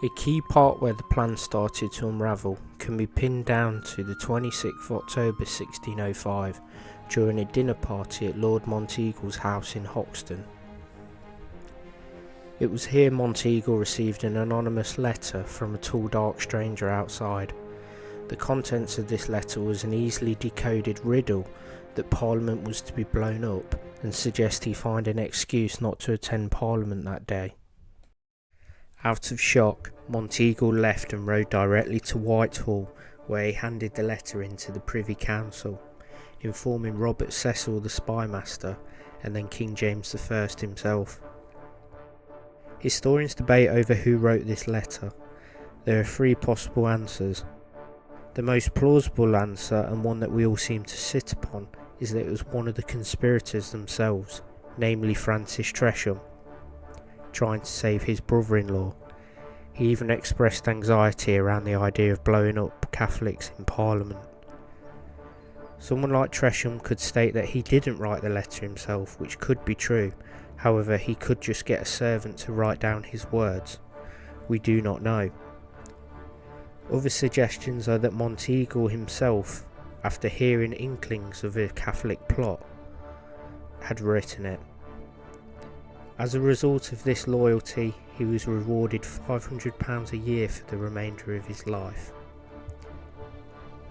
A key part where the plan started to unravel can be pinned down to the 26th of October 1605 during a dinner party at Lord Monteagle's house in Hoxton. It was here Monteagle received an anonymous letter from a tall dark stranger outside. The contents of this letter was an easily decoded riddle that Parliament was to be blown up and suggest he find an excuse not to attend Parliament that day. Out of shock, Monteagle left and rode directly to Whitehall, where he handed the letter in to the Privy Council, informing Robert Cecil the spymaster and then King James I himself. Historians debate over who wrote this letter. There are three possible answers. The most plausible answer, and one that we all seem to sit upon, is that it was one of the conspirators themselves, namely Francis Tresham, trying to save his brother-in-law. He even expressed anxiety around the idea of blowing up Catholics in Parliament. Someone like Tresham could state that he didn't write the letter himself, which could be true. However, he could just get a servant to write down his words. We do not know. Other suggestions are that Monteagle himself, after hearing inklings of a Catholic plot, had written it. As a result of this loyalty, he was rewarded £500 a year for the remainder of his life.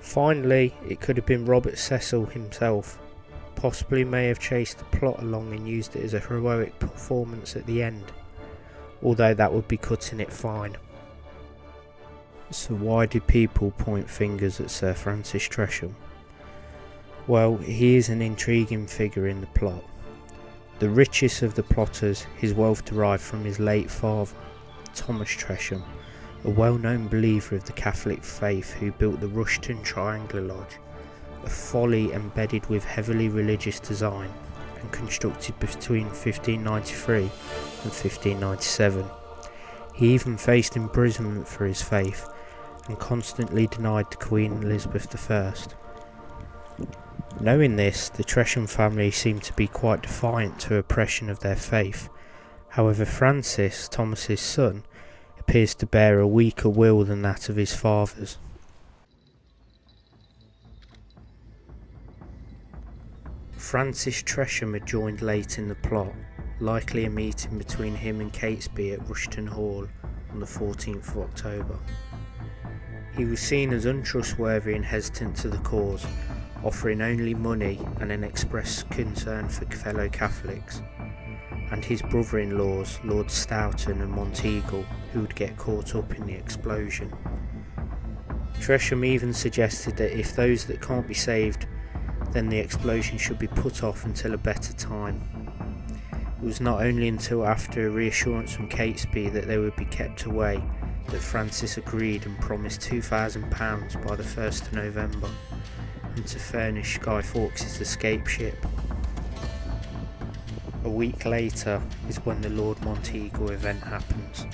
Finally, it could have been Robert Cecil himself. Possibly may have chased the plot along and used it as a heroic performance at the end, although that would be cutting it fine. So why do people point fingers at Sir Francis Tresham? Well, he is an intriguing figure in the plot. The richest of the plotters, his wealth derived from his late father, Thomas Tresham, a well-known believer of the Catholic faith who built the Rushton Triangular Lodge, a folly embedded with heavily religious design and constructed between 1593 and 1597. He even faced imprisonment for his faith and constantly denied to Queen Elizabeth I. Knowing this, the Tresham family seemed to be quite defiant to oppression of their faith. However, Francis, Thomas's son, appears to bear a weaker will than that of his father's. Francis Tresham had joined late in the plot, likely a meeting between him and Catesby at Rushton Hall on the 14th of October. He was seen as untrustworthy and hesitant to the cause, offering only money and an express concern for fellow Catholics, and his brother-in-laws, Lords Stoughton and Monteagle, who would get caught up in the explosion. Tresham even suggested that if those that can't be saved, then the explosion should be put off until a better time. It was not only until after a reassurance from Catesby that they would be kept away that Francis agreed and promised £2,000 by the 1st of November, and to furnish Guy Fawkes' escape ship. A week later is when the Lord Monteagle event happens.